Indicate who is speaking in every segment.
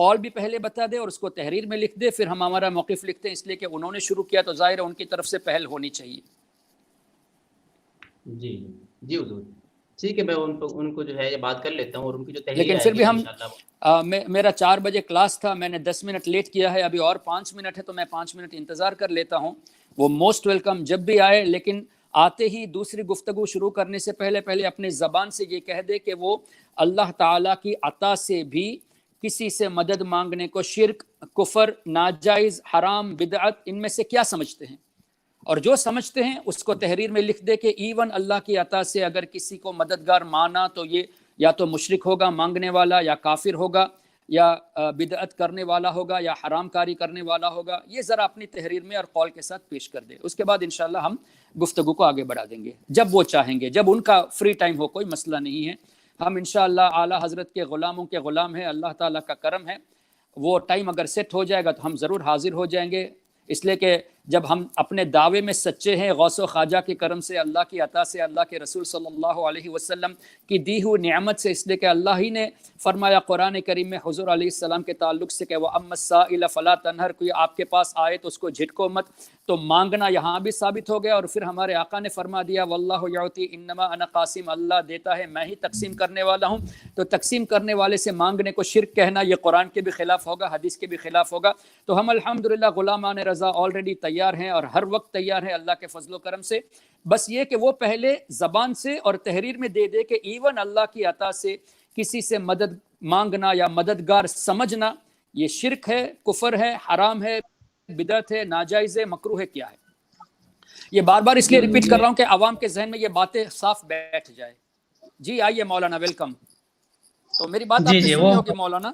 Speaker 1: قول بھی پہلے بتا دے اور اس کو تحریر میں لکھ دے، پھر ہم ہمارا موقف لکھتے ہیں، اس لیے کہ انہوں نے شروع کیا تو ظاہر ہے ان کی طرف سے پہل ہونی چاہیے۔
Speaker 2: جی جی حضور، ٹھیک ہے، میں ان کو جو ہے یہ بات کر لیتا ہوں، اور ان کی جو تحریر
Speaker 1: لیکن
Speaker 2: آئے
Speaker 1: پھر
Speaker 2: گی
Speaker 1: بھی ہم
Speaker 2: انشاءاللہ۔
Speaker 1: میرا 4 بجے کلاس تھا، میں نے 10 منٹ لیٹ کیا ہے، ابھی اور 5 منٹ ہے تو میں 5 منٹ انتظار کر لیتا ہوں۔ وہ موسٹ ویلکم جب بھی آئے، لیکن آتے ہی دوسری گفتگو شروع کرنے سے پہلے اپنے زبان سے یہ کہہ دے کہ وہ اللہ تعالیٰ کی عطا سے بھی کسی سے مدد مانگنے کو شرک، کفر، ناجائز، حرام، بدعت ان میں سے کیا سمجھتے ہیں، اور جو سمجھتے ہیں اس کو تحریر میں لکھ دے کہ ایون اللہ کی عطا سے اگر کسی کو مددگار مانا تو یہ یا تو مشرک ہوگا مانگنے والا، یا کافر ہوگا، یا بدعت کرنے والا ہوگا، یا حرام کاری کرنے والا ہوگا۔ یہ ذرا اپنی تحریر میں اور قول کے ساتھ پیش کر دے، اس کے بعد انشاءاللہ ہم گفتگو کو آگے بڑھا دیں گے جب وہ چاہیں گے، جب ان کا فری ٹائم ہو، کوئی مسئلہ نہیں ہے۔ ہم انشاءاللہ اعلیٰ حضرت کے غلاموں کے غلام ہیں، اللہ تعالیٰ کا کرم ہے، وہ ٹائم اگر سیٹ ہو جائے گا تو ہم ضرور حاضر ہو جائیں گے، اس لیے کہ جب ہم اپنے دعوے میں سچے ہیں، غوث و خواجہ کے کرم سے، اللہ کی عطا سے، اللہ کے رسول صلی اللہ علیہ وسلم کی دی ہوئی نعمت سے، اس لیے کہ اللہ ہی نے فرمایا قرآن کریم میں حضور علیہ السلام کے تعلق سے کہ وَأَمَّا السَّائِلَ فَلَا تَنْهَرْ، کوئی آپ کے پاس آئے تو اس کو جھٹکو مت، تو مانگنا یہاں بھی ثابت ہو گیا، اور پھر ہمارے آقا نے فرما دیا وَاللَّهُ يَعْطِي إِنَّمَا أَنَا قَاسِمٌ، اللہ دیتا ہے، میں ہی تقسیم کرنے والا ہوں۔ تو تقسیم کرنے والے سے مانگنے کو شرک کہنا یہ قرآن کے بھی خلاف ہوگا، حدیث کے بھی خلاف ہوگا۔ تو ہم الحمدللہ غلامان رضا آلریڈی تیار ہیں اور ہر وقت تیار ہیں اللہ کے فضل و کرم سے، بس یہ کہ وہ پہلے زبان سے اور تحریر میں دے دے کہ ایون اللہ کی عطا سے کسی سے مدد مانگنا یا مددگار سمجھنا یہ شرک ہے، کفر ہے، حرام ہے، بدعت ہے، ناجائز ہے، مکروہ ہے، کیا ہے۔ یہ بار بار اس لیے ریپیٹ کر رہا ہوں کہ عوام کے ذہن میں یہ باتیں صاف بیٹھ جائے۔ جی آئیے مولانا، ویلکم۔ تو میری بات آپ نے سنی ہوگی مولانا؟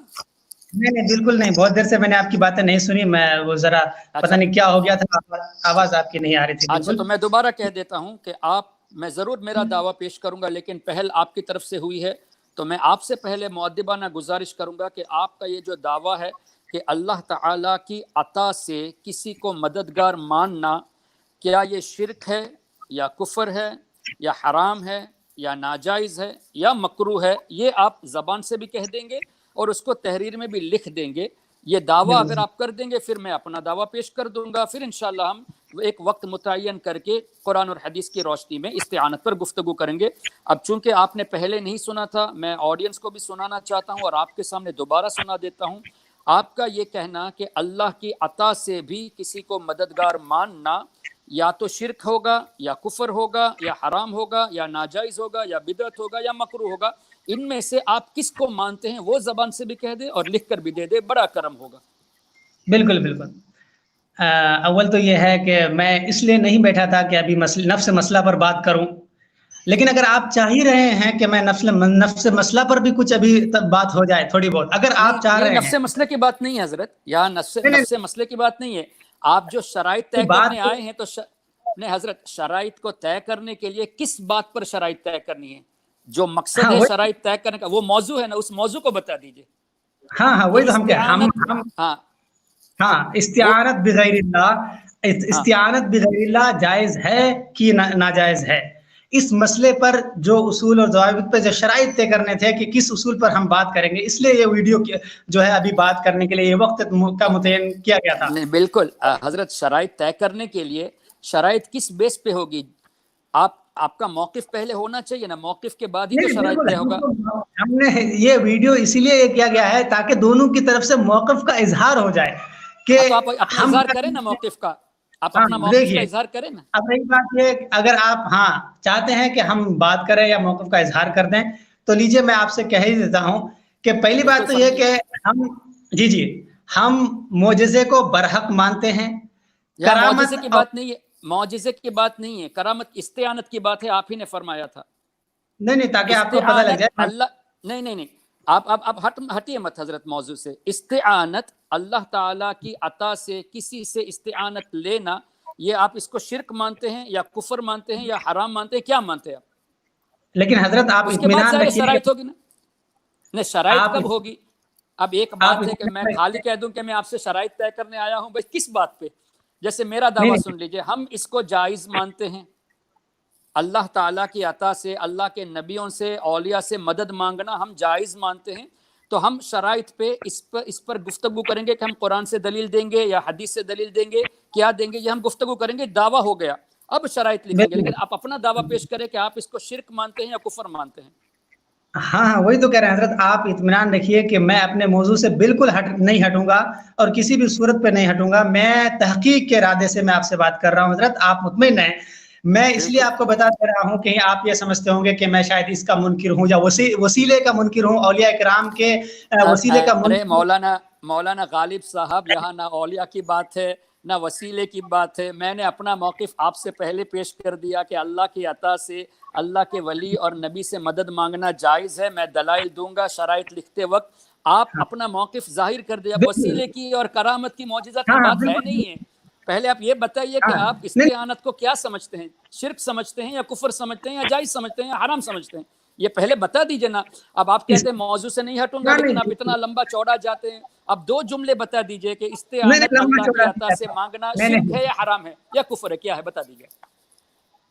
Speaker 3: نہیں بالکل نہیں، بہت دیر سے میں نے آپ کی باتیں نہیں سنی، میں وہ ذرا پتہ نہیں کیا ہو گیا تھا، آواز آپ کی نہیں آ رہی تھی۔
Speaker 1: اچھا تو میں دوبارہ کہہ دیتا ہوں کہ میں ضرور میرا دعویٰ پیش کروں گا، لیکن پہل آپ کی طرف سے ہوئی ہے، تو میں آپ سے پہلے مؤدبانہ گزارش کروں گا کہ آپ کا یہ جو دعویٰ ہے کہ اللہ تعالیٰ کی عطا سے کسی کو مددگار ماننا، کیا یہ شرک ہے یا کفر ہے یا حرام ہے یا ناجائز ہے یا مکروہ ہے، یہ آپ زبان سے بھی کہہ دیں گے اور اس کو تحریر میں بھی لکھ دیں گے۔ یہ دعویٰ اگر آپ کر دیں گے پھر میں اپنا دعویٰ پیش کر دوں گا، پھر انشاءاللہ ہم ایک وقت متعین کر کے قرآن اور حدیث کی روشنی میں استعانت پر گفتگو کریں گے۔ اب چونکہ آپ نے پہلے نہیں سنا تھا، میں آڈینس کو بھی سنانا چاہتا ہوں اور آپ کے سامنے دوبارہ سنا دیتا ہوں۔ آپ کا یہ کہنا کہ اللہ کی عطا سے بھی کسی کو مددگار ماننا یا تو شرک ہوگا یا کفر ہوگا یا حرام ہوگا یا ناجائز ہوگا یا بدعت ہوگا یا مکروہ ہوگا، ان میں سے آپ کس کو مانتے ہیں وہ زبان سے بھی کہہ دے اور لکھ کر بھی دے دے، بڑا کرم ہوگا۔
Speaker 3: بالکل بالکل۔ اول تو یہ ہے کہ میں اس لیے نہیں بیٹھا تھا کہ ابھی نفس مسئلہ پر بات کروں، لیکن اگر آپ چاہ ہی رہے ہیں کہ میں نفس مسئلہ پر بھی کچھ ابھی تک بات ہو جائے تھوڑی بہت، اگر آپ چاہ رہے ہیں۔
Speaker 1: نفس مسئلے کی بات نہیں ہے حضرت، یہاں نفس مسئلے کی بات نہیں ہے، آپ جو شرائط طے کرنے آئے ہیں تو نہیں حضرت، شرائط کو طے کرنے کے لیے کس بات پر شرائط طے کرنی ہے؟ جو مقصد ہے شرائط طے کرنے کا وہ موضوع ہے نا، اس موضوع کو بتا دیجئے۔
Speaker 3: ہاں وہی تو ہم استعانت بغیر اللہ، استعانت بغیر اللہ جائز ہے کہ ناجائز ہے، اس مسئلے پر جو اصول اور ضوابط پہ جو شرائط طے کرنے تھے کہ کس اصول پر ہم بات کریں گے، اس لیے یہ ویڈیو جو ہے ابھی بات کرنے کے لیے یہ وقت کا متعین کیا گیا تھا۔
Speaker 1: نہیں بالکل حضرت، شرائط طے کرنے کے لیے شرائط کس بیس پہ ہوگی؟ آپ کا موقف پہلے ہونا چاہیے نا، موقف کے بعد ہی تو شرائط طے ہوگا۔
Speaker 3: ہم نے یہ ویڈیو اسی لیے کیا گیا ہے تاکہ دونوں کی طرف سے موقف کا اظہار ہو جائے کہ
Speaker 1: آپ اپنا اظہار کریں نا موقف کا، آپ اپنا موقف کا اظہار کریں نا۔
Speaker 3: اب ایک بات یہ، اگر آپ چاہتے ہیں کہ ہم بات کریں یا موقف کا اظہار کر دیں تو لیجئے میں آپ سے کہہ ہی دیتا ہوں کہ پہلی بات تو یہ کہ ہم معجزے کو برحق مانتے ہیں۔
Speaker 1: معجزے کی بات نہیں ہے، معجزے کی بات نہیں ہے، کرامت استعانت کی بات ہے، آپ ہی نے فرمایا تھا۔
Speaker 3: نہیں تاکہ آپ کو پتہ لگ جائے
Speaker 1: اللہ نہیں آپ ہٹیے مت حضرت موضوع سے۔ استعانت اللہ تعالیٰ کی عطا سے کسی سے استعانت لینا، یہ آپ اس کو شرک مانتے ہیں یا کفر مانتے ہیں یا حرام مانتے ہیں، کیا مانتے ہیں آپ؟
Speaker 3: لیکن حضرت آپ
Speaker 1: اس کے بعد سارے شرائط ہوگی نا، نہیں شرائط کب ہوگی؟ اب ایک بات ہے کہ میں خالی کہہ دوں کہ میں آپ سے شرائط طے کرنے آیا ہوں، بس کس بات پہ؟ جیسے میرا دعویٰ سن لیجئے، ہم اس کو جائز مانتے ہیں، اللہ تعالیٰ کی عطا سے، اللہ کے نبیوں سے، اولیاء سے مدد مانگنا ہم جائز مانتے ہیں، تو ہم شرائط پہ اس پر گفتگو کریں گے کہ ہم قرآن سے دلیل دیں گے یا حدیث سے دلیل دیں گے، کیا دیں گے، یہ ہم گفتگو کریں گے. دعویٰ ہو گیا، اب شرائط لکھیں گے. لیکن آپ اپنا دعویٰ پیش کریں کہ آپ اس کو شرک مانتے ہیں یا کفر مانتے ہیں.
Speaker 3: ہاں وہی تو کہہ رہے ہیں حضرت. آپ اطمینان رکھیے کہ میں اپنے موضوع سے بالکل نہیں ہٹوں گا اور کسی بھی صورت پہ نہیں ہٹوں گا. میں تحقیق کے ارادے سے میں آپ سے بات کر رہا ہوں حضرت، آپ مطمئن ہیں. میں اس لیے آپ کو بتا دے رہا ہوں کہ آپ یہ سمجھتے ہوں گے کہ میں شاید اس کا منکر ہوں یا وسیلے کا منکر ہوں، اولیاء کرام کے وسیلے کا منکر.
Speaker 1: مولانا غالب صاحب، یہاں نہ اولیاء کی بات ہے نہ وسیلے کی بات ہے. میں نے اپنا موقف آپ سے پہلے پیش کر دیا کہ اللہ کی عطا سے اللہ کے ولی اور نبی سے مدد مانگنا جائز ہے. میں دلائل دوں گا شرائط لکھتے وقت. آپ اپنا موقف ظاہر کر دیا. وسیلے کی اور کرامت کی معجزات کی بات ہے نہیں ہے. پہلے آپ یہ بتائیے کہ آپ استعانت کو کیا سمجھتے ہیں، شرک سمجھتے ہیں یا کفر سمجھتے ہیں یا جائز سمجھتے ہیں یا حرام سمجھتے ہیں، یہ پہلے بتا دیجئے نا. اب آپ کہتے ہیں موضوع سے نہیں ہٹوں گا، لیکن آپ اتنا لمبا چوڑا جاتے ہیں. اب 2 جملے بتا دیجئے کہ استعانت اللہ کی عطا سے مانگنا شرک ہے یا حرام ہے یا کفر ہے، کیا ہے بتا دیجئے.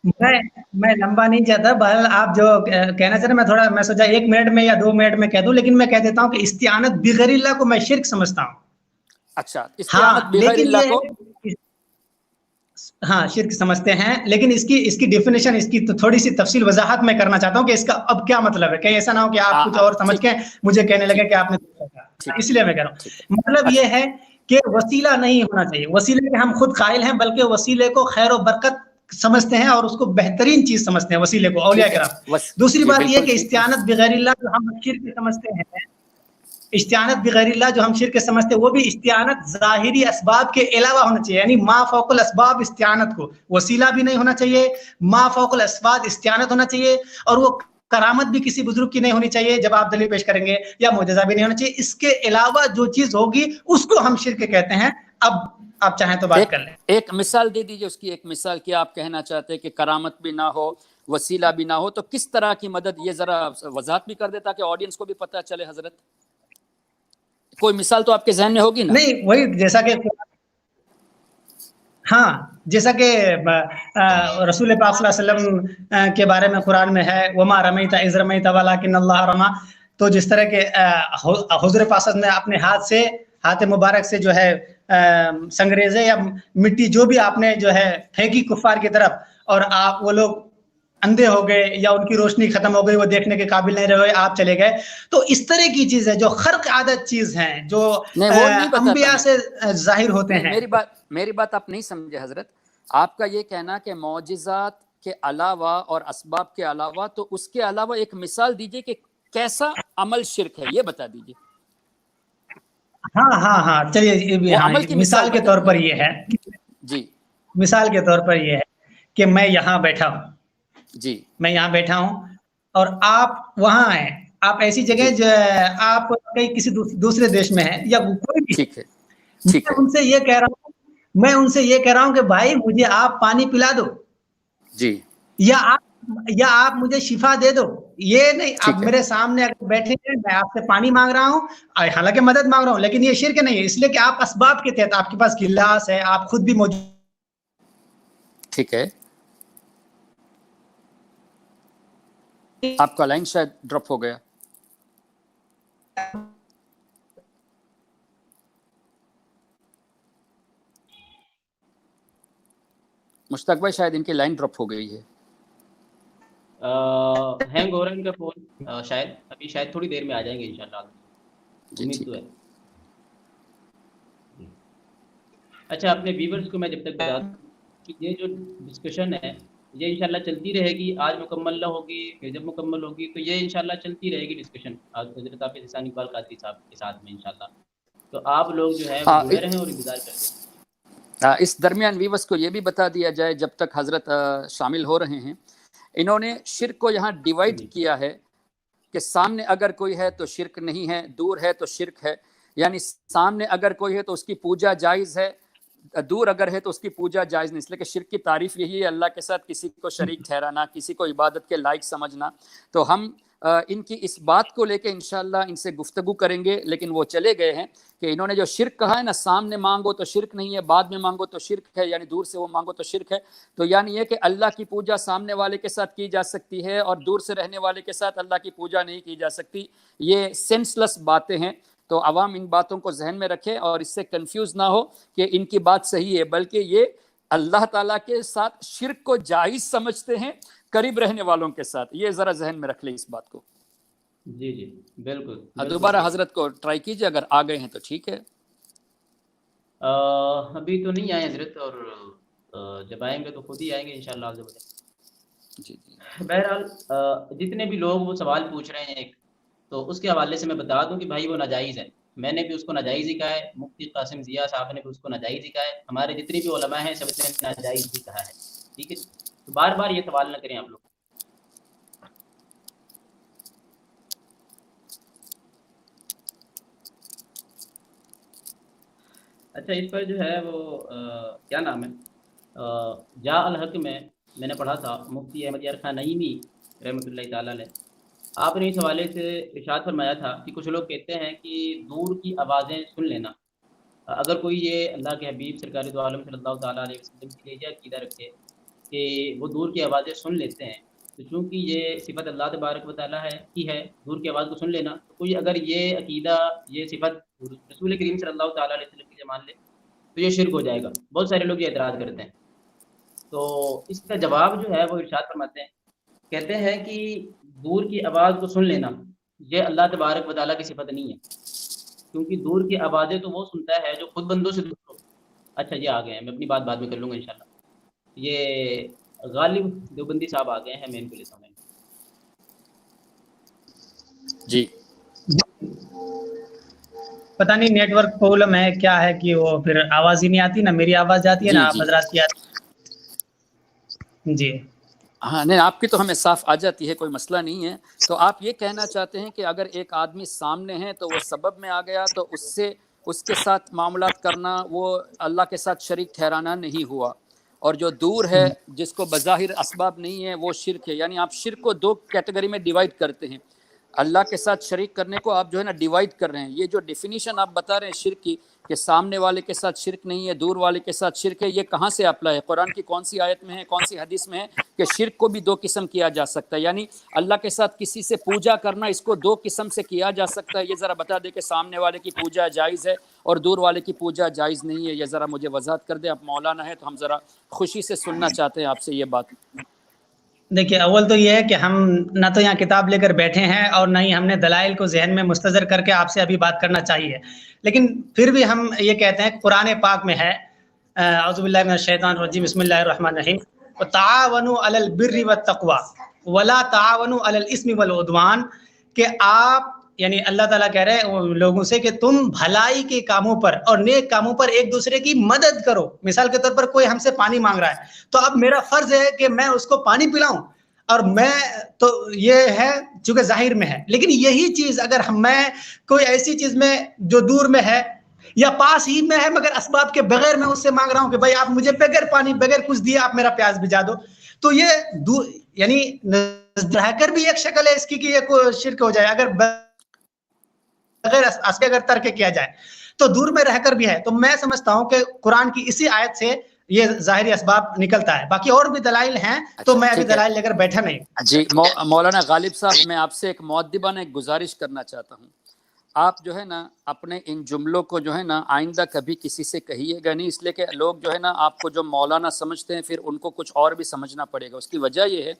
Speaker 3: میں لمبا نہیں چاہتا. بہرحال آپ جو کہنا چاہ رہے ہیں میں سوچا 1 منٹ میں یا 2 منٹ میں کہہ دوں، لیکن میں کہہ دیتا ہوں کہ استعانت بغیر اللہ کو میں شرک سمجھتا ہوں.
Speaker 1: اچھا، استعانت بغیر اللہ کو
Speaker 3: ہاں شرک سمجھتے ہیں. لیکن اس کی ڈیفینیشن، اس کی تو تھوڑی سی تفصیل وضاحت میں کرنا چاہتا ہوں کہ اس کا اب کیا مطلب ہے. کہ ایسا نہ ہو کہ آپ کچھ اور سمجھ کے مجھے کہنے لگے کہ آپ نے اس لیے میں کہہ رہا ہوں. مطلب یہ ہے کہ وسیلہ نہیں ہونا چاہیے. وسیلے کے ہم خود قائل ہیں، بلکہ وسیلے کو خیر و برکت سمجھتے ہیں اور اس کو بہترین چیز سمجھتے ہیں وسیلے کو، اولیاء کرام. دوسری بات یہ کہ استعانت بغیر اللہ جو ہم شرک سمجھتے ہیں، استعانت بغیر اللہ جو ہم شرک سمجھتے ہیں، وہ بھی استعانت ظاہری اسباب کے علاوہ ہونا چاہیے. یعنی ما فوق الاسباب استعانت کو، وسیلہ بھی نہیں ہونا چاہیے، ما فوق الاسباب استعانت ہونا چاہیے. اور وہ کرامت بھی کسی بزرگ کی نہیں ہونی چاہیے جب آپ دلیل پیش کریں گے، یا معجزہ بھی نہیں ہونا چاہیے. اس کے علاوہ جو چیز ہوگی اس کو ہم شرک کہتے ہیں. اب آپ چاہیں تو بات کر لیں.
Speaker 1: ایک مثال دے دیجئے اس کی. ایک مثال کیا آپ کہنا چاہتے ہیں کہ کرامت بھی نہ ہو، وسیلہ بھی نہ ہو، تو کس طرح کی مدد؟ یہ ذرا وضاحت بھی کر دے تاکہ آڈینس کو بھی پتہ چلے. حضرت کوئی مثال تو آپ کے ذہن میں ہوگی نا؟
Speaker 3: نہیں، وہی جیسا کہ ہاں جیسا کہ رسول پاک صلی اللہ علیہ وسلم کے بارے میں قرآن میں ہے، وما رمیت اذ رمیت ولکن اللہ رمی. تو جس طرح کے حضور پاک صلی اللہ علیہ وسلم نے اپنے ہاتھ مبارک سے جو ہے سنگریزے یا مٹی جو بھی آپ نے جو ہے پھینکی کفار کی طرف، اور آپ وہ لوگ اندھے ہو گئے یا ان کی روشنی ختم ہو گئی، وہ دیکھنے کے قابل نہیں رہے، آپ چلے گئے. تو اس طرح کی چیز ہے جو خرق عادت چیز ہیں، جو انبیاء سے ظاہر ہوتے ہیں.
Speaker 1: میری بات آپ نہیں سمجھے حضرت. آپ کا یہ کہنا کہ معجزات کے علاوہ اور اسباب کے علاوہ، تو اس کے علاوہ ایک مثال دیجئے کہ کیسا عمل شرک ہے، یہ بتا دیجئے.
Speaker 3: ہاں چلیے، مثال کے طور پر یہ ہے
Speaker 1: جی،
Speaker 3: مثال کے طور پر یہ ہے کہ میں یہاں بیٹھا ہوں،
Speaker 1: جی
Speaker 3: میں یہاں بیٹھا ہوں اور آپ وہاں ہیں. آپ ایسی جگہ جو آپ کہیں کسی دوسرے دیش میں ہیں یا کوئی بھی،
Speaker 1: ٹھیک ہے.
Speaker 3: میں ان سے یہ کہہ رہا ہوں کہ بھائی مجھے آپ پانی پلا دو،
Speaker 1: جی،
Speaker 3: یا آپ مجھے شفا دے دو. یہ نہیں آپ میرے سامنے اگر بیٹھے ہیں، میں آپ سے پانی مانگ رہا ہوں، حالانکہ مدد مانگ رہا ہوں، لیکن یہ شرک نہیں ہے، اس لیے کہ آپ اسباب کے تحت، آپ کے پاس گلاس ہے، آپ خود بھی موجود.
Speaker 1: ٹھیک ہے. آپ کا لائن شاید ڈراپ ہو گیا. مشتاق بھائی شاید ان کی لائن ڈراپ ہو گئی ہے.
Speaker 2: ہینگ ہو رہا ہے ان کا فون، شاید تھوڑی دیر میں آ جائیں گے انشاءاللہ. امید تو ہے. اچھا، اپنے ویورز کو میں جب تک بتا دوں کہ یہ جو ڈسکشن ہے یہ انشاءاللہ چلتی رہے گی. آج مکمل نہ ہوگی، پھر جب مکمل ہوگی تو یہ انشاءاللہ چلتی رہے گی ڈسکشن حضرت حافظ احسان اقبال قادری صاحب کے ساتھ میں انشاءاللہ. تو آپ لوگ جو ہے وہ جڑے رہیں اور انتظار کریں.
Speaker 1: اس درمیان ویورز کو یہ بھی بتا دیا جائے جب تک حضرت شامل ہو رہے ہیں، انہوں نے شرک کو یہاں ڈیوائیڈ کیا ہے کہ سامنے اگر کوئی ہے تو شرک نہیں ہے، دور ہے تو شرک ہے. یعنی سامنے اگر کوئی ہے تو اس کی پوجا جائز ہے، دور اگر ہے تو اس کی پوجا جائز نہیں. اس لیے کہ شرک کی تعریف یہی ہے اللہ کے ساتھ کسی کو شریک ٹھہرانا، کسی کو عبادت کے لائق سمجھنا. تو ہم ان کی اس بات کو لے کے انشاءاللہ ان سے گفتگو کریں گے، لیکن وہ چلے گئے ہیں کہ انہوں نے جو شرک کہا ہے نا، سامنے مانگو تو شرک نہیں ہے، بعد میں مانگو تو شرک ہے، یعنی دور سے وہ مانگو تو شرک ہے. تو یعنی یہ کہ اللہ کی پوجا سامنے والے کے ساتھ کی جا سکتی ہے اور دور سے رہنے والے کے ساتھ اللہ کی پوجا نہیں کی جا سکتی. یہ سینس لیس باتیں ہیں. تو عوام ان باتوں کو ذہن میں رکھے اور اس سے کنفیوز نہ ہو کہ ان کی بات صحیح ہے، بلکہ یہ اللہ تعالیٰ کے ساتھ شرک کو جائز سمجھتے ہیں قریب رہنے والوں کے ساتھ. یہ ذرا ذہن میں رکھ لیں اس بات کو.
Speaker 2: جی جی بالکل.
Speaker 1: دوبارہ حضرت کو ٹرائی کیجیے، اگر آ گئے ہیں تو ٹھیک ہے.
Speaker 2: ابھی تو نہیں آئے حضرت، اور جب آئیں گے تو خود ہی آئیں گے انشاءاللہ.
Speaker 1: جی جی.
Speaker 2: بہرحال جتنے بھی لوگ وہ سوال پوچھ رہے ہیں تو اس کے حوالے سے میں بتا دوں کہ بھائی وہ ناجائز ہے. میں نے بھی اس کو ناجائز ہی کہا ہے، مفتی قاسم ضیاء صاحب نے بھی اس کو ناجائز ہی کہا ہے، ہمارے جتنے بھی علماء ہیں سب نے ناجائز ہی کہا ہے. ٹھیک ہے، تو بار بار یہ سوال نہ کریں آپ لوگ. اچھا، اس پر جو ہے وہ کیا نام ہے، جا الحق میں نے پڑھا تھا، مفتی احمد یار خان نعیمی رحمۃ اللہ تعالیٰ علیہ، آپ نے اس حوالے سے ارشاد فرمایا تھا کہ کچھ لوگ کہتے ہیں کہ دور کی آوازیں سن لینا، اگر کوئی یہ اللہ کے حبیب سرکار دو عالم صلی اللہ تعالیٰ علیہ وسلم کے لیے عقیدہ رکھے کہ وہ دور کی آوازیں سن لیتے ہیں، تو چونکہ یہ صفت اللہ تبارک و تعالیٰ کی ہے دور کی آواز کو سن لینا، تو کوئی اگر یہ عقیدہ، یہ صفت رسول کریم صلی اللہ تعالیٰ علیہ وسلم کے لیے مان لے تو یہ شرک ہو جائے گا. بہت سارے لوگ یہ اعتراض کرتے ہیں. تو اس کا جواب جو ہے وہ ارشاد فرماتے ہیں، کہتے ہیں کہ دور کی آواز کو سن لینا یہ اللہ تبارک و تعالیٰ کی صفت نہیں ہے، کیونکہ دور کی آوازیں تو وہ سنتا ہے جو خود بندوں سے دور ہو. اچھا یہ آ گئے ہیں، میں اپنی بات بعد میں کر لوں گا انشاءاللہ. یہ غالب دیوبندی صاحب آ گئے ہیں، میں ان کو لیتا ہوں.
Speaker 1: جی
Speaker 3: پتہ نہیں نیٹ ورک پرابلم ہے کیا ہے کہ وہ پھر آواز ہی نہیں آتی، نہ میری آواز جاتی ہے نہ آپ حضرات کی آتی. جی
Speaker 1: ہاں، نہیں آپ کی تو ہمیں صاف آ جاتی ہے، کوئی مسئلہ نہیں ہے. تو آپ یہ کہنا چاہتے ہیں کہ اگر ایک آدمی سامنے ہے تو وہ سبب میں آ گیا تو اس کے ساتھ معاملات کرنا وہ اللہ کے ساتھ شریک ٹھہرانا نہیں ہوا، اور جو دور ہے جس کو بظاہر اسباب نہیں ہے وہ شرک ہے. یعنی آپ شرک کو دو کیٹیگری میں ڈیوائیڈ کرتے ہیں، اللہ کے ساتھ شریک کرنے کو آپ جو ہے نا ڈیوائیڈ کر رہے ہیں. یہ جو ڈیفینیشن آپ بتا رہے ہیں شرک کی کہ سامنے والے کے ساتھ شرک نہیں ہے، دور والے کے ساتھ شرک ہے، یہ کہاں سے اپلائی ہے؟ قرآن کی کون سی آیت میں ہے، کون سی حدیث میں ہے کہ شرک کو بھی دو قسم کیا جا سکتا ہے؟ یعنی اللہ کے ساتھ کسی سے پوجا کرنا اس کو دو قسم سے کیا جا سکتا ہے. یہ ذرا بتا دیں کہ سامنے والے کی پوجا جائز ہے اور دور والے کی پوجا جائز نہیں ہے. یہ ذرا مجھے وضاحت کر دیں. آپ مولانا ہے تو ہم ذرا خوشی سے سننا چاہتے ہیں آپ سے یہ بات.
Speaker 3: دیکھیے، اول تو یہ ہے کہ ہم نہ تو یہاں کتاب لے کر بیٹھے ہیں اور نہ ہی ہم نے دلائل کو ذہن میں مستحضر کر کے آپ سے ابھی بات کرنا چاہیے، لیکن پھر بھی ہم یہ کہتے ہیں قرآن پاک میں ہے، اعوذ باللہ من الشیطان الرجیم، بسم اللہ الرحمن الرحیم، وتعاونوا علی البر والتقوی ولا تعاونوا علی الاثم والعدوان، کہ آپ یعنی اللہ تعالیٰ کہہ رہے ہیں لوگوں سے کہ تم بھلائی کے کاموں پر اور نیک کاموں پر ایک دوسرے کی مدد کرو. مثال کے طور پر کوئی ہم سے پانی مانگ رہا ہے تو اب میرا فرض ہے کہ میں اس کو پانی پلاؤں، اور میں تو یہ ہے چونکہ ظاہر میں ہے، لیکن یہی چیز اگر میں کوئی ایسی چیز میں جو دور میں ہے یا پاس ہی میں ہے مگر اسباب کے بغیر میں اس سے مانگ رہا ہوں کہ بھائی آپ مجھے بغیر پانی بغیر کچھ دیے آپ میرا پیاس بجھا دو، تو یہ یعنی رہ کر بھی ایک شکل ہے اس کی کہ یہ کوئی شرک ہو جائے. اگر ترک کیا جائے تو دور میں رہ کر بھی ہے. تو میں سمجھتا ہوں کہ قرآن کی اسی آیت سے یہ ظاہری اسباب نکلتا ہے. باقی اور بھی دلائل ہیں تو میں ابھی دلائل لے کر بیٹھا نہیں.
Speaker 1: جی مولانا غالب صاحب، میں آپ سے ایک مؤدبانہ ایک گزارش کرنا چاہتا ہوں. آپ جو ہے نا اپنے ان جملوں کو جو ہے نا آئندہ کبھی کسی سے کہیے گا نہیں، اس لیے کہ لوگ جو ہے نا آپ کو جو مولانا سمجھتے ہیں پھر ان کو کچھ اور بھی سمجھنا پڑے گا. اس کی وجہ یہ ہے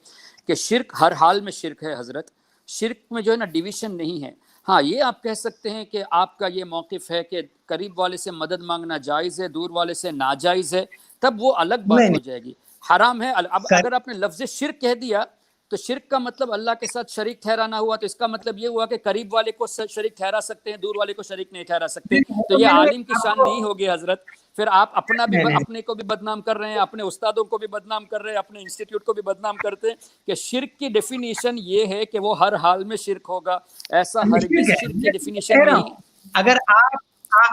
Speaker 1: کہ شرک ہر حال میں شرک ہے حضرت. شرک میں جو ہے نا ڈیویژن نہیں ہے. ہاں یہ آپ کہہ سکتے ہیں کہ آپ کا یہ موقف ہے کہ قریب والے سے مدد مانگنا جائز ہے، دور والے سے ناجائز ہے، تب وہ الگ بات ہو جائے گی، حرام ہے. اب اگر آپ نے لفظ شرک کہہ دیا تو شرک کا مطلب اللہ کے ساتھ شریک ٹھہرانا ہوا، تو اس کا مطلب یہ ہوا کہ قریب والے کو شریک ٹھہرا سکتے ہیں، دور والے کو شریک نہیں ٹھہرا سکتے. تو یہ عالم کی شان نہیں ہوگی حضرت. پھر آپ اپنے کو بھی بدنام کر رہے ہیں، اپنے استادوں کو بھی بدنام کر رہے ہیں، اپنے انسٹیٹیوٹ کو بھی بدنام کرتے ہیں کہ شرک کی ڈیفینیشن یہ ہے کہ وہ ہر حال میں شرک ہوگا. ایسا ہرگز شرک کی ڈیفینیشن نہیں.
Speaker 3: اگر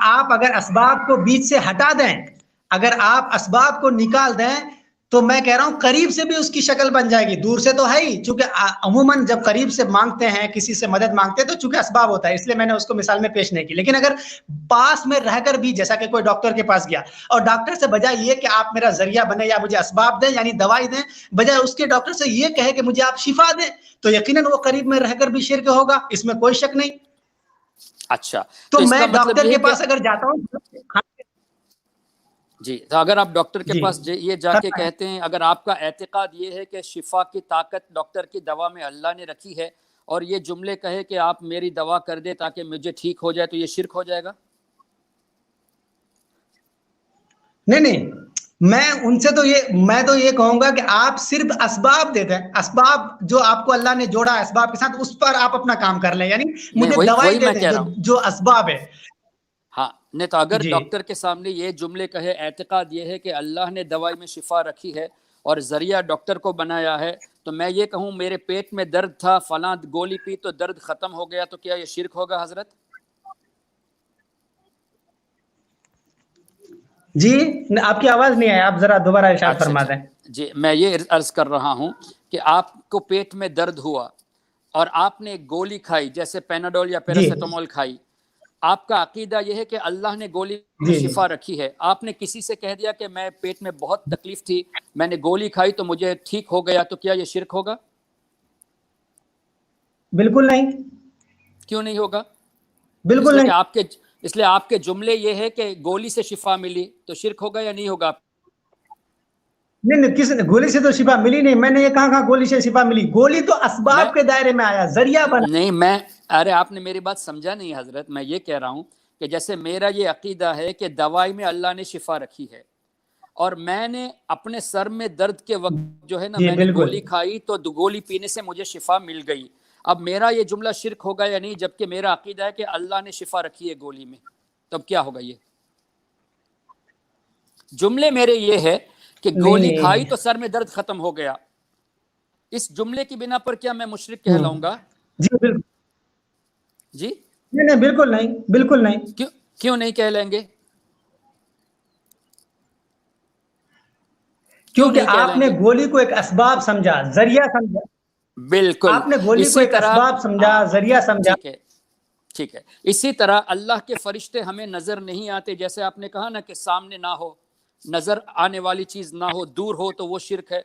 Speaker 3: آپ اگر اسباب کو بیچ سے ہٹا دیں، اگر آپ اسباب کو نکال دیں تو میں کہہ رہا ہوں قریب سے بھی اس کی شکل بن جائے گی, دور سے تو ہے ہی, چونکہ عموماً جب قریب سے مانگتے ہیں, کسی سے مدد مانگتے ہیں, تو چونکہ اسباب ہوتا ہے, اس لیے میں نے اس کو مثال میں پیش نہیں کی. لیکن اگر پاس میں رہ کر بھی, جیسا کہ کوئی ڈاکٹر کے پاس گیا اور ڈاکٹر سے بجائے یہ کہ آپ میرا ذریعہ بنے یا مجھے اسباب دیں یعنی دوائی دیں, بجائے اس کے ڈاکٹر سے یہ کہے کہ مجھے آپ شفا دیں, تو یقیناً وہ قریب میں رہ کر بھی شرک ہوگا, اس میں کوئی شک نہیں.
Speaker 1: اچھا,
Speaker 3: تو
Speaker 1: اس
Speaker 3: میں
Speaker 1: کا مطلب
Speaker 3: ڈاکٹر
Speaker 1: یہ
Speaker 3: کے
Speaker 1: ہے
Speaker 3: پاس
Speaker 1: کہ
Speaker 3: اگر جاتا ہوں,
Speaker 1: جی, تو اگر آپ ڈاکٹر کے
Speaker 3: جی
Speaker 1: پاس یہ جا کے کہتے ہیں, اگر آپ کا اعتقاد یہ ہے کہ شفا کی طاقت ڈاکٹر کی دوا میں اللہ نے رکھی ہے, اور یہ جملے کہے کہ آپ میری دوا کر دے تاکہ مجھے ٹھیک ہو جائے, تو یہ شرک ہو جائے گا؟
Speaker 3: نہیں, میں تو یہ کہوں گا کہ آپ صرف اسباب دیتے ہیں, اسباب جو آپ کو اللہ نے جوڑا اسباب کے ساتھ, اس پر آپ اپنا کام کر لیں, یعنی
Speaker 1: نہیں,
Speaker 3: مجھے دوائی
Speaker 1: وہی
Speaker 3: دے
Speaker 1: میں
Speaker 3: دیں
Speaker 1: کہہ رہا ہوں.
Speaker 3: جو اسباب ہے.
Speaker 1: ہاں, نہیں تو اگر
Speaker 3: جی
Speaker 1: ڈاکٹر کے سامنے یہ جملے کہے, اعتقاد یہ ہے کہ اللہ نے دوائی میں شفا رکھی ہے اور ذریعہ ڈاکٹر کو بنایا ہے, تو میں یہ کہوں میرے پیٹ میں درد تھا, فلاں گولی پی تو درد ختم ہو گیا, تو کیا یہ شرک ہوگا حضرت؟
Speaker 3: جی, آپ کی آواز نہیں آئی, آپ ذرا دوبارہ ارشاد فرما دیں.
Speaker 1: جی, میں یہ عرض کر رہا ہوں کہ آپ کو پیٹ میں درد ہوا اور آپ نے ایک گولی کھائی, جیسے پیناڈول یا پیراسیٹامول کھائی, آپ کا عقیدہ یہ ہے کہ اللہ نے گولی میں شفا رکھی ہے, آپ نے کسی سے کہہ دیا کہ میں پیٹ میں بہت تکلیف تھی, میں نے گولی کھائی تو مجھے ٹھیک ہو گیا, تو کیا یہ شرک ہوگا؟
Speaker 3: بالکل نہیں.
Speaker 1: کیوں نہیں ہوگا؟
Speaker 3: بالکل نہیں.
Speaker 1: اس لیے آپ کے جملے یہ ہے کہ گولی سے شفا ملی, تو شرک ہوگا یا نہیں ہوگا؟
Speaker 3: نہیں, کس نے گولی سے تو شفا ملی نہیں, میں نے یہ کہاں گولی سے شفا ملی, گولی تو اسباب کے دائرے میں آیا, ذریعہ بنا.
Speaker 1: نہیں, ارے آپ نے میری بات سمجھا نہیں حضرت. میں یہ کہہ رہا ہوں کہ جیسے میرا یہ عقیدہ ہے کہ دوائی میں اللہ نے شفا رکھی ہے, اور میں نے اپنے سر میں درد کے وقت جو ہے نا, میں نے گولی کھائی تو گولی پینے سے مجھے شفا مل گئی. اب میرا یہ جملہ شرک ہوگا یا نہیں, جبکہ میرا عقیدہ ہے کہ اللہ نے شفا رکھی ہے گولی میں, تب کیا ہوگا؟ یہ جملے میرے یہ ہے کہ گولی کھائی تو سر میں درد ختم ہو گیا, اس جملے کی بنا پر کیا میں مشرک کہلاؤں گا؟
Speaker 3: جی بالکل.
Speaker 1: جی
Speaker 3: نہیں, بالکل نہیں, بالکل نہیں.
Speaker 1: کیوں نہیں کہلیں گے؟
Speaker 3: کیونکہ آپ نے گولی کو ایک اسباب سمجھا, ذریعہ سمجھا.
Speaker 1: بالکل,
Speaker 3: آپ نے گولی کو ایک اسباب سمجھا, ذریعہ سمجھا.
Speaker 1: ٹھیک ہے. اسی طرح اللہ کے فرشتے ہمیں نظر نہیں آتے, جیسے آپ نے کہا نا کہ سامنے نہ ہو, نظر آنے والی چیز نہ ہو, دور ہو تو وہ شرک ہے.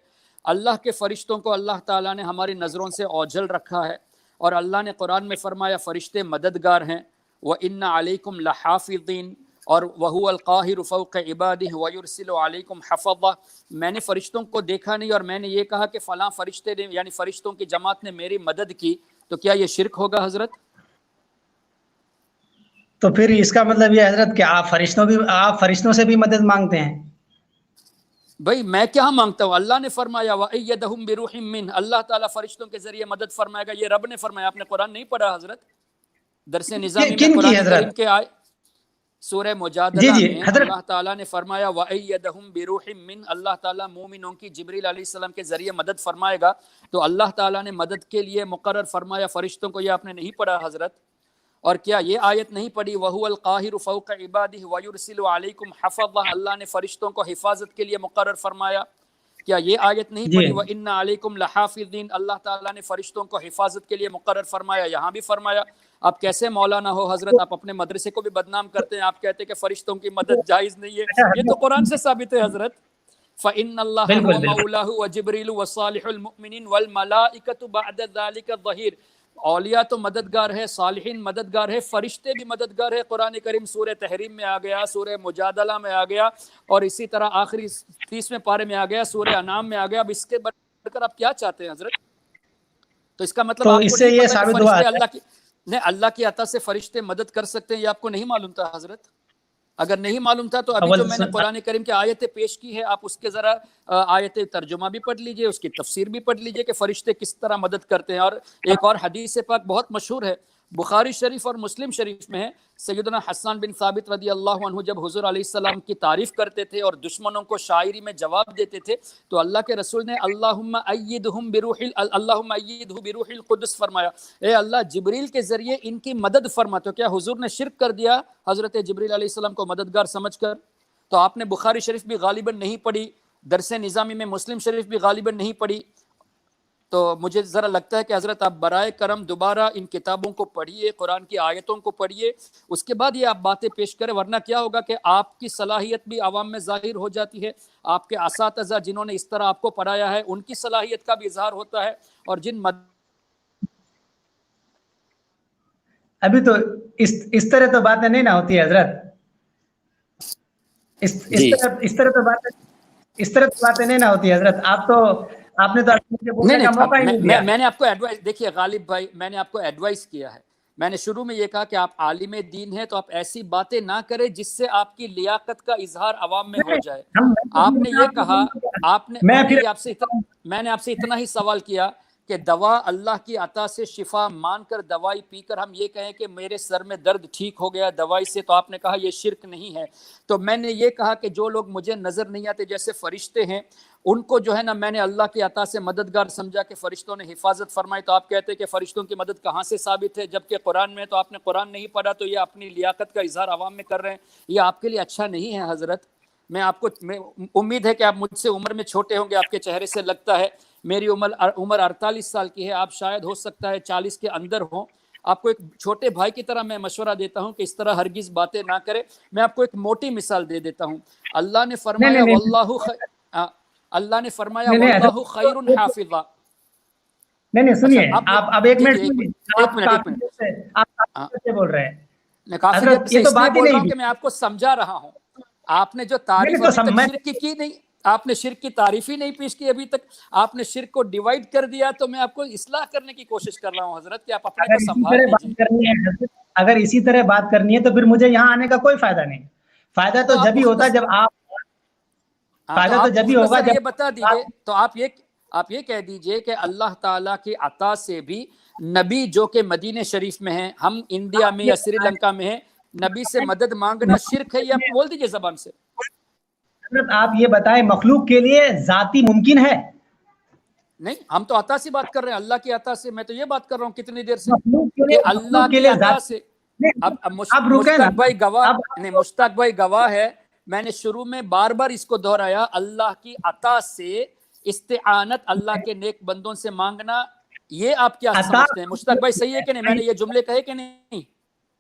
Speaker 1: اللہ کے فرشتوں کو اللہ تعالیٰ نے ہماری نظروں سے اوجھل رکھا ہے, اور اللہ نے قرآن میں فرمایا فرشتے مددگار ہیں, وَإِنَّ عَلَيْكُمْ لَحَافِظِينَ, اور وَهُوَ الْقَاهِرُ فَوْقَ عِبَادِهِ وَيُرْسِلُ عَلَيْكُمْ حَفَظًا. میں نے فرشتوں کو دیکھا نہیں اور میں نے یہ کہا کہ فلاں فرشتے نے یعنی فرشتوں کی جماعت نے میری مدد کی, تو کیا یہ شرک ہوگا حضرت؟
Speaker 3: تو پھر اس کا مطلب یہ حضرت کہ آپ فرشتوں سے بھی مدد مانگتے ہیں.
Speaker 1: بھائی میں کیا مانگتا ہوں؟ اللہ نے فرمایا وَأَيَّدَهُمْ بِرُوحٍ مِّنْهُ, اللہ تعالیٰ فرشتوں کے ذریعے مدد فرمائے گا, یہ رب نے فرمایا. آپ نے قرآن نہیں پڑھا حضرت؟ درس نظامی میں قرآن کریم کے سورہ مجادلہ میں اللہ تعالیٰ نے فرمایا وَأَيَّدَهُمْ بِرُوحٍ مِّنْهُ, اللہ تعالیٰ مومنوں کی جبریل علیہ السلام کے ذریعے مدد فرمائے گا. تو اللہ تعالیٰ نے مدد کے لیے مقرر فرمایا فرشتوں کو, یہ آپ نے نہیں پڑھا حضرت؟ اور کیا یہ آیت نہیں پڑھی وَهُوَ الْقَاهِرُ فَوْقَ عِبَادِهِ وَيُرْسِلُ عَلَيْكُمْ حَفَظًا, اللہ نے فرشتوں کو حفاظت کے لیے مقرر فرمایا؟ کیا یہ آیت نہیں پڑھی وَإِنَّ عَلَيْكُمْ لَحَافِظِينَ, اللہ تعالیٰ نے فرشتوں کو حفاظت کے لیے مقرر فرمایا؟ یہاں بھی فرمایا. آپ کیسے مولانا ہو حضرت, آپ اپنے مدرسے کو بھی بدنام کرتے ہیں, آپ کہتے ہیں کہ فرشتوں کی مدد جائز نہیں ہے. یہ تو قرآن سے ثابت ہے حضرت. فَإِنَّ اللَّهَ هُوَ مَوْلَاهُ وَجِبْرِيلُ وَصَالِحُ الْمُؤْمِنِينَ وَالْمَلَائِكَةُ بَعْدَ ذَلِكَ ظَهِيرٌ. اولیاء تو مددگار ہے, صالحین مددگار ہے, فرشتے بھی مددگار ہے. قرآن کریم سورہ تحریم میں آ گیا, سورہ مجادلہ میں آ گیا, اور اسی طرح آخری 30ویں پارے میں آ گیا, سورہ انعام میں آ گیا. اب اس کے بڑھ کر آپ کیا چاہتے ہیں حضرت؟ تو اس کا مطلب آپ کو نہیں پتا کہ فرشتے اللہ کی عطا سے فرشتے مدد کر سکتے ہیں, یہ آپ کو نہیں معلوم تھا حضرت؟ اگر نہیں معلوم تھا تو ابھی جو میں نے قرآن کریم کی آیتیں پیش کی ہے, آپ اس کے ذرا آیت ترجمہ بھی پڑھ لیجئے, اس کی تفسیر بھی پڑھ لیجئے کہ فرشتے کس طرح مدد کرتے ہیں. اور ایک اور حدیث پاک بہت مشہور ہے, بخاری شریف اور مسلم شریف میں ہے. سیدنا حسان بن ثابت رضی اللہ عنہ جب حضور علیہ السلام کی تعریف کرتے تھے اور دشمنوں کو شاعری میں جواب دیتے تھے, تو اللہ کے رسول نے اللہم ایدہم بروح القدس فرمایا, اے اللہ جبریل کے ذریعے ان کی مدد فرما. تو کیا حضور نے شرک کر دیا حضرت جبریل علیہ السلام کو مددگار سمجھ کر؟ تو آپ نے بخاری شریف بھی غالباً نہیں پڑھی, درس نظامی میں مسلم شریف بھی غالباً نہیں پڑھی، تو مجھے ذرا لگتا ہے کہ حضرت آپ برائے کرم دوبارہ ان کتابوں کو پڑھیے، قرآن کی آیتوں کو پڑھیے، اس کے بعد یہ آپ باتیں پیش کریں، ورنہ کیا ہوگا کہ آپ کی صلاحیت بھی عوام میں ظاہر ہو جاتی ہے، آپ کے اساتذہ جنہوں نے اس طرح آپ کو پڑھایا ہے ان کی صلاحیت کا بھی اظہار ہوتا ہے، اور جن
Speaker 3: ابھی تو اس طرح تو باتیں نہیں نہ ہوتی ہے حضرت، اس طرح تو باتیں نہیں نہ ہوتی ہے حضرت. آپ نے تو مجھے بولنے کا موقع ہی نہیں دیا.
Speaker 1: میں نے آپ کو ایڈوائس، دیکھیے غالب بھائی، میں نے آپ کو ایڈوائس کیا ہے، میں نے شروع میں یہ کہا کہ آپ عالم دین ہیں تو آپ ایسی باتیں نہ کریں جس سے آپ کی لیاقت کا اظہار عوام میں ہو جائے. آپ نے یہ کہا، میں نے آپ سے اتنا ہی سوال کیا کہ دوا اللہ کی عطا سے شفا مان کر دوائی پی کر ہم یہ کہیں کہ میرے سر میں درد ٹھیک ہو گیا دوائی سے، تو آپ نے کہا یہ شرک نہیں ہے. تو میں نے یہ کہا کہ جو لوگ مجھے نظر نہیں آتے جیسے فرشتے ہیں، ان کو جو ہے نا میں نے اللہ کی عطا سے مددگار سمجھا کہ فرشتوں نے حفاظت فرمائی. تو آپ کہتے ہیں کہ فرشتوں کی مدد کہاں سے ثابت ہے جبکہ قرآن میں؟ تو آپ نے قرآن نہیں پڑھا، تو یہ اپنی لیاقت کا اظہار عوام میں کر رہے ہیں، یہ آپ کے لیے اچھا نہیں ہے حضرت. میں امید ہے کہ آپ مجھ سے عمر میں چھوٹے ہوں گے، آپ کے چہرے سے لگتا ہے. میری عمر 48 سال کی ہے، آپ شاید ہو سکتا ہے 40 کے اندر ہوں. آپ کو ایک چھوٹے بھائی کی طرح میں مشورہ دیتا ہوں کہ اس طرح ہرگز باتیں نہ کرے. میں آپ کو ایک موٹی مثال دے دیتا ہوں. اللہ نے فرمایا واللہ خیر حافظا.
Speaker 3: نہیں سنیے، آپ ایک منٹ بول رہے ہیں.
Speaker 1: میں کافی دیر سے اس لیے بول رہا ہوں کہ میں آپ کو سمجھا رہا ہوں. آپ نے جو تعریف ابھی تک شرک کی نہیں، آپ نے شرک کی تعریف ہی نہیں پیش کی ابھی تک، آپ نے شرک کو ڈیوائیڈ کر دیا. تو میں آپ کو اصلاح کرنے کی کوشش کر رہا ہوں حضرت کہ آپ اپنے کو سنبھال لیجیے.
Speaker 3: اگر اسی طرح بات کرنی ہے تو پھر مجھے یہاں آنے کا کوئی فائدہ نہیں. فائدہ تو جب ہی ہوتا ہے جب
Speaker 1: یہ بتا دیجئے. تو آپ یہ کہہ دیجئے کہ اللہ تعالیٰ کی عطا سے بھی نبی جو کہ مدینہ شریف میں ہیں، ہم انڈیا میں یا سری لنکا میں ہیں، نبی سے مدد مانگنا شرک ہے؟ یہ آپ بول دیجئے زبان سے.
Speaker 3: آپ یہ بتائیں مخلوق کے لیے ذاتی ممکن ہے؟
Speaker 1: نہیں، ہم تو عطا سے بات کر رہے ہیں، اللہ کی عطا سے. میں تو یہ بات کر رہا ہوں کتنی دیر سے کہ اللہ کی عطا سے. اب مشتاق بھائی گواہ ہے، میں نے شروع میں بار بار اس کو دہرایا، اللہ کی عطا سے استعانت، اللہ کے نیک بندوں سے مانگنا، یہ آپ کیا سمجھتے ہیں؟ مشتاق بھائی صحیح ہے کہ نہیں؟ میں نے یہ جملے کہے کہ نہیں؟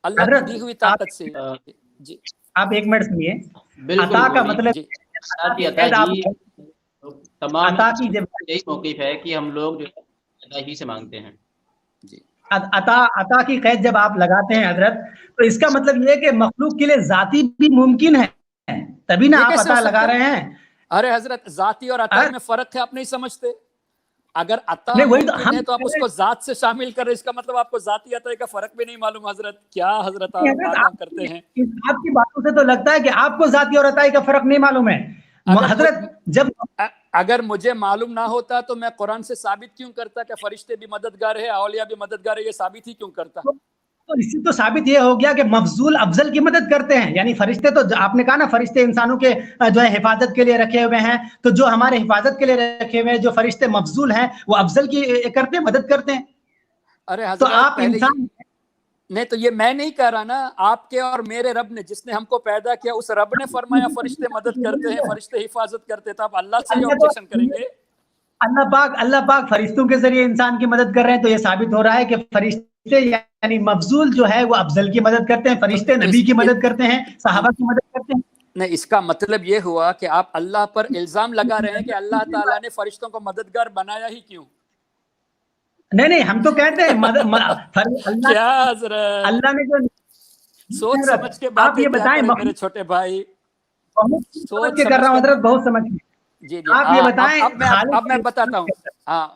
Speaker 1: اللہ کی دی ہوئی طاقت سے. جی
Speaker 3: آپ ایک منٹ سنیے. عطا کا مطلب
Speaker 2: تمام یہی موقف ہے کہ ہم لوگ جو اللہ ہی سے مانگتے ہیں.
Speaker 3: عطا کی قید جب آپ لگاتے ہیں حضرت، تو اس کا مطلب یہ کہ مخلوق کے لیے ذاتی بھی ممکن ہے، تبھی نا آپ عطا لگا رہے ہیں.
Speaker 1: ارے حضرت، ذاتی اور عطا میں فرق ہے، آپ نہیں سمجھتے. اگر عطا ممکن ہے تو آپ اس کو ذات سے شامل کر رہے، اس کا مطلب آپ کو ذاتی عطا کا فرق بھی نہیں معلوم. حضرت کیا حضرت آپ کرتے ہیں؟
Speaker 3: آپ کی باتوں سے تو لگتا ہے کہ آپ کو ذاتی اور عطائی کا فرق نہیں معلوم ہے. حضرت
Speaker 1: اگر مجھے معلوم نہ ہوتا تو میں قرآن سے ثابت کیوں کرتا کہ فرشتے بھی مددگار ہے، اولیاء بھی مددگار ہے؟ یہ ثابت ہی کیوں کرتا؟
Speaker 3: تو اس سے تو ثابت یہ ہو گیا کہ مفضول افضل کی مدد کرتے ہیں. یعنی فرشتے تو آپ نے کہا نا، فرشتے انسانوں کے جو ہے حفاظت کے لیے رکھے ہوئے ہیں، تو جو ہمارے حفاظت کے لیے رکھے ہوئے ہیں جو فرشتے مفضول ہیں وہ افضل کی کرتے ہیں، مدد کرتے ہیں.
Speaker 1: ارے حضرت، تو آپ انسان نہیں، تو یہ میں نہیں کہہ رہا نا، آپ کے اور میرے رب نے، جس نے ہم کو پیدا کیا، اس رب نے فرمایا فرشتے مدد کرتے ہیں، فرشتے حفاظت کرتے. تو آپ اللہ سے آبجیکشن کریں گے؟
Speaker 3: اللہ پاک فرشتوں کے ذریعے انسان کی مدد کر رہے ہیں، تو یہ ثابت ہو رہا ہے کہ فرشتے یعنی مفضول جو ہے وہ افضل کی مدد کرتے ہیں، فرشتے نبی کی مدد کرتے ہیں، صحابہ کی مدد کرتے ہیں.
Speaker 1: نہیں، اس کا مطلب یہ ہوا کہ آپ اللہ پر الزام لگا رہے ہیں کہ اللہ تعالیٰ نے فرشتوں کو مددگار بنایا ہی کیوں؟
Speaker 3: نہیں، ہم تو کہتے ہیں اللہ نے جو
Speaker 1: سوچ سمجھ کے بات بتائیں میرے چھوٹے بھائی،
Speaker 3: سوچ کے کر رہا ہوں حضرت، بہت سمجھ.
Speaker 1: جی آپ یہ بتائیں. اب میں بتاتا ہوں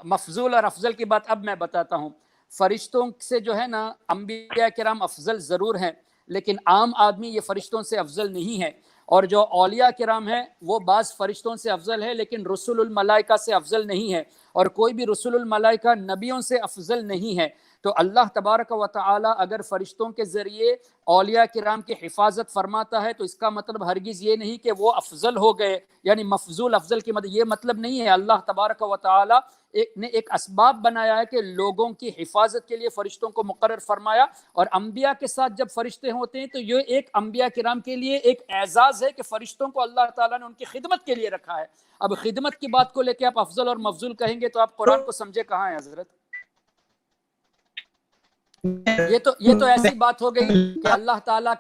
Speaker 1: مفضول اور افضل کی بات. اب میں بتاتا ہوں، فرشتوں سے جو ہے نا انبیاء کرام افضل ضرور ہیں، لیکن عام آدمی یہ فرشتوں سے افضل نہیں ہے. اور جو اولیاء کرام ہیں وہ بعض فرشتوں سے افضل ہے، لیکن رسول الملائکہ سے افضل نہیں ہے. اور کوئی بھی رسول الملائکہ نبیوں سے افضل نہیں ہے. تو اللہ تبارک و تعالی اگر فرشتوں کے ذریعے اولیاء کرام کی حفاظت فرماتا ہے تو اس کا مطلب ہرگز یہ نہیں کہ وہ افضل ہو گئے، یعنی مفضول افضل کی مدد، یہ مطلب نہیں ہے۔ اللہ تبارک و تعالی نے ایک اسباب بنایا ہے کہ لوگوں کی حفاظت کے لیے فرشتوں کو مقرر فرمایا، اور انبیاء کے ساتھ جب فرشتے ہوتے ہیں تو یہ ایک انبیاء کرام کے لیے ایک اعزاز ہے کہ فرشتوں کو اللہ تعالیٰ نے ان کی خدمت کے لیے رکھا ہے۔ اب خدمت کی بات کو لے کے آپ افضل اور مفضول کہیں گے تو آپ قرآن کو سمجھے کہاں ہیں حضرت؟ یہ تو ایسی بات ہو گئی کہ اللہ تعالیٰ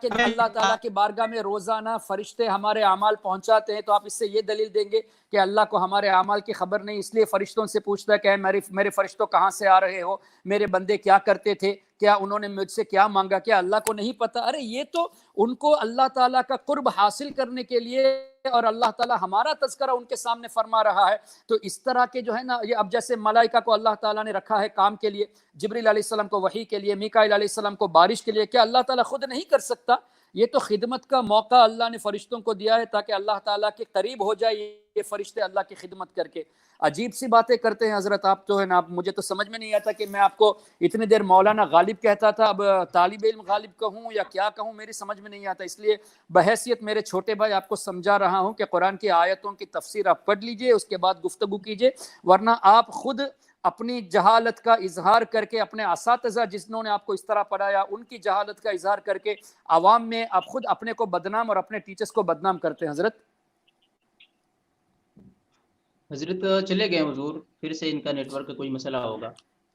Speaker 1: کی بارگاہ میں روزانہ فرشتے ہمارے اعمال پہنچاتے ہیں، تو آپ اس سے یہ دلیل دیں گے کہ اللہ کو ہمارے اعمال کی خبر نہیں، اس لیے فرشتوں سے پوچھتا ہے کہ میرے فرشتوں کہاں سے آ رہے ہو، میرے بندے کیا کرتے تھے، کیا انہوں نے مجھ سے کیا مانگا، کیا اللہ کو نہیں پتا؟ ارے یہ تو ان کو اللہ تعالیٰ کا قرب حاصل کرنے کے لیے، اور اللہ تعالیٰ ہمارا تذکرہ ان کے سامنے فرما رہا ہے۔ تو اس طرح کے جو ہے نا، یہ اب جیسے ملائکہ کو اللہ تعالیٰ نے رکھا ہے کام کے لیے، جبریل علیہ السلام کو وحی کے لیے، میکائیل علیہ السلام کو بارش کے لیے، کیا اللہ تعالیٰ خود نہیں کر سکتا؟ یہ تو خدمت کا موقع اللہ نے فرشتوں کو دیا ہے تاکہ اللہ تعالیٰ کے قریب ہو جائے یہ فرشتے اللہ کی خدمت کر کے۔ عجیب سی باتیں کرتے ہیں حضرت آپ تو، ہے نا، مجھے تو سمجھ میں نہیں آتا کہ میں آپ کو اتنی دیر مولانا غالب کہتا تھا، اب طالب علم غالب کہوں یا کیا کہوں، میری سمجھ میں نہیں آتا۔ اس لیے بحیثیت میرے چھوٹے بھائی آپ کو سمجھا رہا ہوں کہ قرآن کی آیتوں کی تفسیر آپ پڑھ لیجئے، اس کے بعد گفتگو کیجئے، ورنہ آپ خود اپنی جہالت کا اظہار کر کے، اپنے اساتذہ جنہوں نے آپ کو اس طرح پڑھایا ان کی جہالت کا اظہار کر کے عوام میں آپ خود اپنے کو بدنام اور اپنے ٹیچرز کو بدنام کرتے ہیں۔
Speaker 2: حضرت چلے گئے حضور، پھر سے ان کا نیٹ ورک کا کوئی مسئلہ ہوگا۔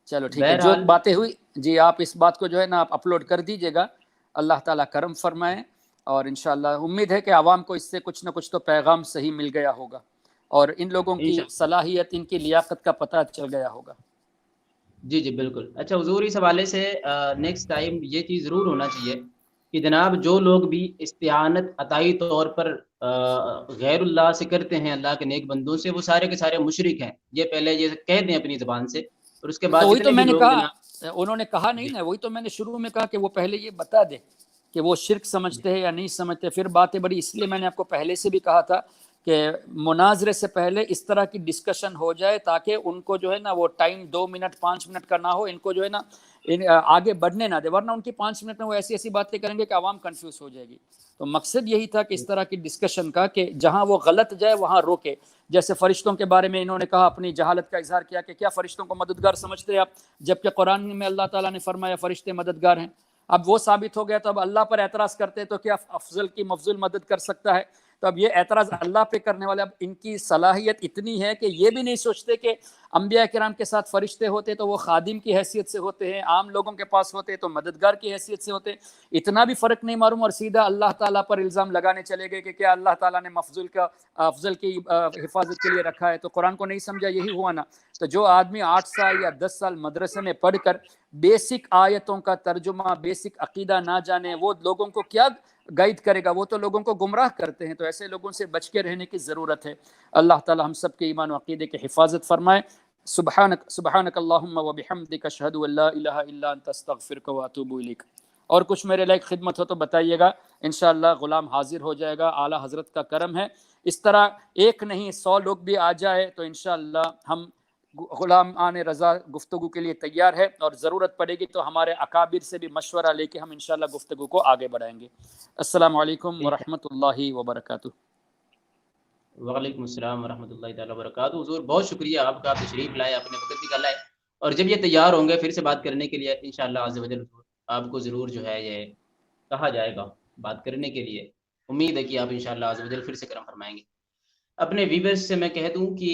Speaker 1: چلو ٹھیک ہے، جو باتیں ہوئی جی آپ اس بات کو جو ہے نا آپ اپلوڈ کر دیجئے گا، اللہ تعالیٰ کرم فرمائے، اور انشاءاللہ امید ہے کہ عوام کو اس سے کچھ نہ کچھ تو پیغام صحیح مل گیا ہوگا، اور ان لوگوں کی صلاحیت، ان کی لیاقت کا پتہ چل گیا ہوگا۔
Speaker 2: جی جی بالکل۔ اچھا حضور، اس حوالے سے نیکسٹ ٹائم یہ چیز ضرور ہونا چاہیے کہ جناب جو لوگ بھی استعانت عطائی طور پر غیر اللہ سے کرتے ہیں، اللہ کے نیک بندوں سے، وہ سارے کے سارے مشرک ہیں، یہ پہلے یہ کہہ دیں اپنی زبان سے، اور اس کے بعد
Speaker 1: وہی تو میں نے کہا، انہوں نے کہا نہیں نا، وہی تو میں نے شروع میں کہا کہ وہ پہلے یہ بتا دے کہ وہ شرک سمجھتے ہیں یا نہیں سمجھتے، پھر باتیں بڑی، اس لیے میں نے آپ کو پہلے سے بھی کہا تھا کہ مناظرے سے پہلے اس طرح کی ڈسکشن ہو جائے تاکہ ان کو جو ہے نا وہ ٹائم 2 منٹ 5 منٹ کا نہ ہو، ان کو جو ہے نا آگے بڑھنے نہ دے، ورنہ ان کی 5 منٹ میں وہ ایسی ایسی باتیں کریں گے کہ عوام کنفیوز ہو جائے گی۔ تو مقصد یہی تھا کہ اس طرح کی ڈسکشن کا کہ جہاں وہ غلط جائے وہاں روکے۔ جیسے فرشتوں کے بارے میں انہوں نے کہا، اپنی جہالت کا اظہار کیا کہ کیا فرشتوں کو مددگار سمجھتے ہیں آپ، جبکہ قرآن میں اللہ تعالیٰ نے فرمایا فرشتے مددگار ہیں۔ اب وہ ثابت ہو گیا تو اب اللہ پر اعتراض کرتے تو کیا افضل کی مفضول مدد کر سکتا ہے؟ تو اب یہ اعتراض اللہ پہ کرنے والے، اب ان کی صلاحیت اتنی ہے کہ یہ بھی نہیں سوچتے کہ انبیاء کرام کے ساتھ فرشتے ہوتے تو وہ خادم کی حیثیت سے ہوتے ہیں، عام لوگوں کے پاس ہوتے تو مددگار کی حیثیت سے ہوتے، اتنا بھی فرق نہیں معلوم، اور سیدھا اللہ تعالیٰ پر الزام لگانے چلے گئے کہ کیا اللہ تعالیٰ نے مفضول کا افضل کی حفاظت کے لیے رکھا ہے، تو قرآن کو نہیں سمجھا، یہی ہوا نا۔ تو جو آدمی 8 سال یا 10 سال مدرسے میں پڑھ کر بیسک آیتوں کا ترجمہ، بیسک عقیدہ نہ جانے، وہ لوگوں کو کیا گائیڈ کرے گا؟ وہ تو لوگوں کو گمراہ کرتے ہیں۔ تو ایسے لوگوں سے بچ کے رہنے کی ضرورت ہے۔ اللہ تعالی ہم سب کے ایمان و عقیدے کی حفاظت فرمائے۔ سبحانک اللہم و بحمدک، اشہد ان لا الہ الا انت، استغفرک و اتوب الیک۔ اور کچھ میرے لائق خدمت ہو تو بتائیے گا، انشاءاللہ غلام حاضر ہو جائے گا، اعلیٰ حضرت کا کرم ہے۔ اس طرح ایک نہیں 100 لوگ بھی آ جائے تو انشاءاللہ ہم غلام آن رضا گفتگو کے لیے تیار ہے، اور ضرورت پڑے گی تو ہمارے اکابر سے بھی مشورہ لے کے ہم انشاءاللہ گفتگو کو آگے بڑھائیں گے۔ السلام علیکم ورحمۃ اللہ وبرکاتہ۔
Speaker 2: وعلیکم السلام ورحمۃ اللہ تعالیٰ وبرکاتہ۔ حضور بہت شکریہ آپ کا، تشریف لائے، اپنے وقت نکالا ہے، اور جب یہ تیار ہوں گے پھر سے بات کرنے کے لیے انشاءاللہ عز و جل آپ کو ضرور جو ہے یہ کہا جائے گا بات کرنے کے لیے۔ امید ہے کہ آپ انشاءاللہ عز و جل پھر سے کرم فرمائیں گے۔ اپنے ویورز سے میں کہہ دوں کہ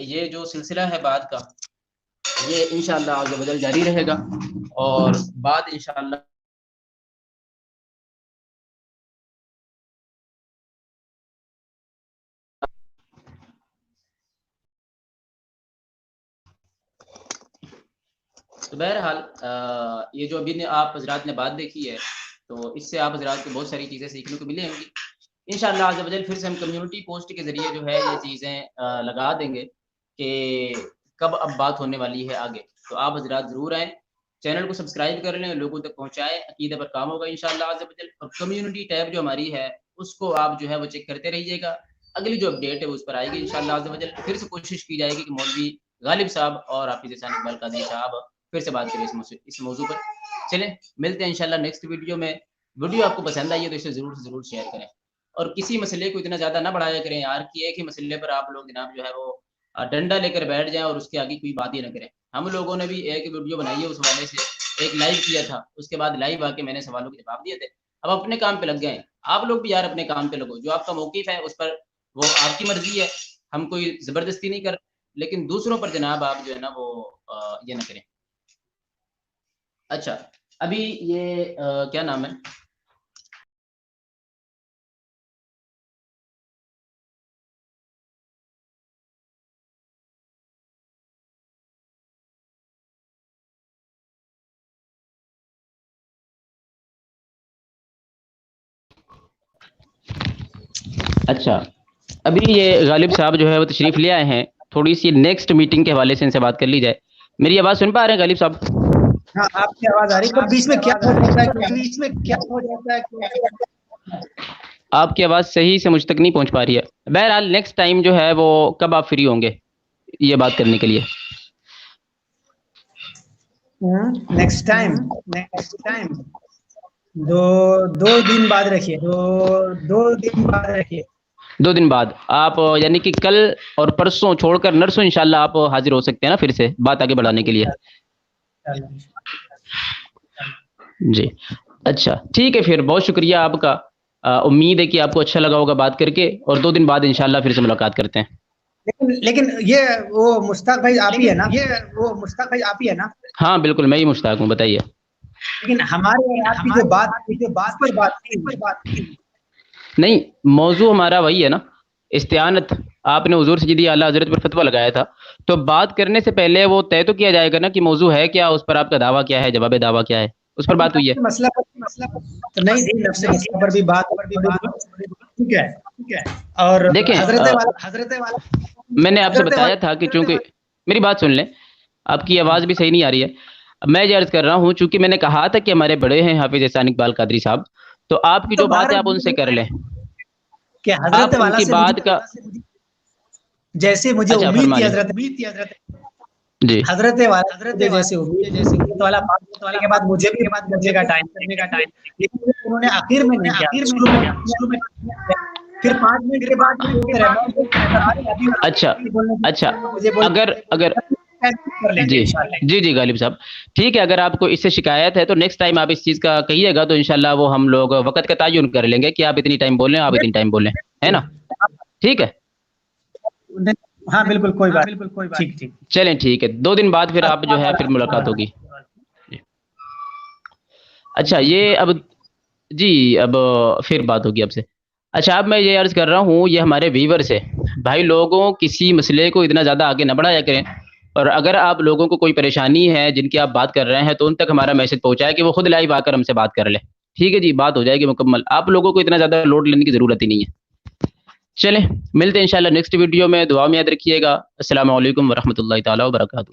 Speaker 2: یہ جو سلسلہ ہے بات کا، یہ انشاءاللہ عز و جل جاری رہے گا، اور بات انشاءاللہ تو بہرحال یہ جو ابھی آپ حضرات نے بات دیکھی ہے، تو اس سے آپ حضرات کو بہت ساری چیزیں سیکھنے کو ملیں گی انشاءاللہ عز و جل۔ پھر سے ہم کمیونٹی پوسٹ کے ذریعے جو ہے یہ چیزیں لگا دیں گے کہ کب اب بات ہونے والی ہے آگے، تو آپ حضرات ضرور آئیں، چینل کو سبسکرائب کر لیں، لوگوں تک پہنچائیں، عقیدے پر کام ہوگا انشاءاللہ عز و جل۔ اور کمیونٹی ٹیب جو ہماری ہے اس کو آپ جو ہے وہ چیک کرتے رہیے گا، اگلی جو اپڈیٹ ہے اس پر آئے گی انشاءاللہ عز و جل۔ پھر سے کوشش کی جائے گی کہ مولوی غالب صاحب اور حافظ احسان اقبال قادری صاحب پھر سے بات کریں اس موضوع پر. چلیں ملتے ہیں انشاءاللہ نیکسٹ ویڈیو میں. ویڈیو آپ کو پسند آئی ہے تو اسے ضرور سے ضرور شیئر کریں, اور کسی مسئلے کو اتنا زیادہ نہ بڑھایا کریں یار کہ ایک ہی مسئلے پر آپ لوگ جناب جو ہے وہ ڈنڈا لے کر بیٹھ جائیں اور اس کے آگے کوئی بات ہی نہ کریں. ہم لوگوں نے بھی ایک ویڈیو بنائی ہے اس حوالے سے, ایک لائیو کیا تھا, اس کے بعد لائیو آ کے میں نے سوالوں کے جواب دیے تھے. اب اپنے کام پہ لگ گئے. آپ لوگ بھی یار اپنے کام پہ لگو, جو آپ کا موقف ہے اس پر وہ آپ کی مرضی ہے, ہم کوئی زبردستی نہیں کر, لیکن دوسروں پر جناب آپ جو ہے نا وہ یہ نہ کریں. اچھا ابھی یہ کیا نام ہے, اچھا ابھی یہ غالب صاحب جو ہے وہ تشریف لے آئے ہیں, تھوڑی سی نیکسٹ میٹنگ کے حوالے سے ان سے بات کر لی جائے. میری آواز سن پا رہے ہیں غالب صاحب؟
Speaker 3: ہاں آپ کی آواز آ رہی ہے, پر بیچ میں کیا ہو جاتا ہے
Speaker 2: آپ کی آواز صحیح سے مجھ تک نہیں پہنچ پا رہی ہے. بہرحال نیکسٹ ٹائم جو ہے وہ کب آپ فری ہوں گے یہ بات کرنے کے لیے؟
Speaker 3: نیکسٹ ٹائم دو دن بعد رکھیے,
Speaker 2: 2 دن بعد آپ, یعنی کہ کل اور پرسوں چھوڑ کر نرسوں انشاءاللہ آپ حاضر ہو سکتے ہیں نا پھر سے بات آگے بڑھانے کے لیے؟ جی اچھا ٹھیک ہے, پھر بہت شکریہ آپ کا. امید ہے کہ آپ کو اچھا لگا ہوگا بات کر کے, اور 2 دن بعد انشاءاللہ پھر سے ملاقات کرتے ہیں.
Speaker 3: لیکن یہ وہ مشتاق بھائی آپ ہی ہے نا؟
Speaker 2: ہاں بالکل میں ہی مشتاق ہوں, بتائیے.
Speaker 3: لیکن ہمارے آپ کی جو بات کی
Speaker 2: نہیں, موضوع ہمارا وہی ہے نا, استعانت. آپ نے حضور سیدی اعلیٰ حضرت پر فتویٰ لگایا تھا, تو بات کرنے سے پہلے وہ طے تو کیا جائے گا نا کہ موضوع ہے کیا, اس پر آپ کا دعویٰ کیا ہے, جواب دعویٰ کیا ہے, اس پر بات ہوئی ہے.
Speaker 3: مسئلہ نہیں, نفس مسئلہ پر بھی بات ٹھیک ہے. اور
Speaker 2: دیکھیں
Speaker 3: حضرت والا
Speaker 2: میں نے آپ سے بتایا تھا کہ چونکہ, میری بات سن لیں, آپ کی آواز بھی صحیح نہیں آ رہی ہے. میں یہ عرض کر رہا ہوں چونکہ میں نے کہا تھا کہ ہمارے بڑے ہیں حافظ احسان اقبال قادری صاحب, تو آپ کی جو بات ہے آپ ان سے کر لیں.
Speaker 3: کہ حضرت
Speaker 2: آپ ان
Speaker 3: والا
Speaker 2: کی
Speaker 3: سے
Speaker 2: بات کا
Speaker 3: جیسے مجھے
Speaker 2: اچھا
Speaker 3: امید
Speaker 2: فرما
Speaker 3: تھی,
Speaker 2: لیں. جی
Speaker 3: حضرت والا جیسے امید والا بات کرنے کے بعد مجھے بھی بات کرنے کا ٹائم, لیکن انہوں نے آخر میں نہیں کیا, شروع میں پھر 5 منٹ کے بعد
Speaker 2: اچھا اگر جی غالب صاحب ٹھیک ہے, اگر آپ کو اس سے شکایت ہے تو نیکسٹ ٹائم آپ اس چیز کا کہیے گا, تو انشاءاللہ وہ ہم لوگ وقت کا تعین کر لیں گے کہ آپ اتنی ٹائم بولیں, آپ اتنی ٹائم بولیں, ہے نا؟ ٹھیک ہے,
Speaker 3: ہاں بالکل کوئی بات, ٹھیک
Speaker 2: چلیں ٹھیک ہے. 2 دن بعد پھر آپ جو ہے پھر ملاقات ہوگی. اچھا یہ اب پھر بات ہوگی آپ سے. اچھا اب میں یہ عرض کر رہا ہوں, یہ ہمارے ویورز ہے بھائی, لوگوں کسی مسئلے کو اتنا زیادہ آگے نہ بڑھایا کریں, اور اگر آپ لوگوں کو کوئی پریشانی ہے جن کی آپ بات کر رہے ہیں تو ان تک ہمارا میسج پہنچائے کہ وہ خود لائیو آ کر ہم سے بات کر لیں. ٹھیک ہے جی, بات ہو جائے گی مکمل, آپ لوگوں کو اتنا زیادہ لوڈ لینے کی ضرورت ہی نہیں ہے. چلیں ملتے ہیں انشاءاللہ نیکسٹ ویڈیو میں, دعا میں یاد رکھیے گا. السلام علیکم ورحمۃ اللہ تعالیٰ وبرکاتہ.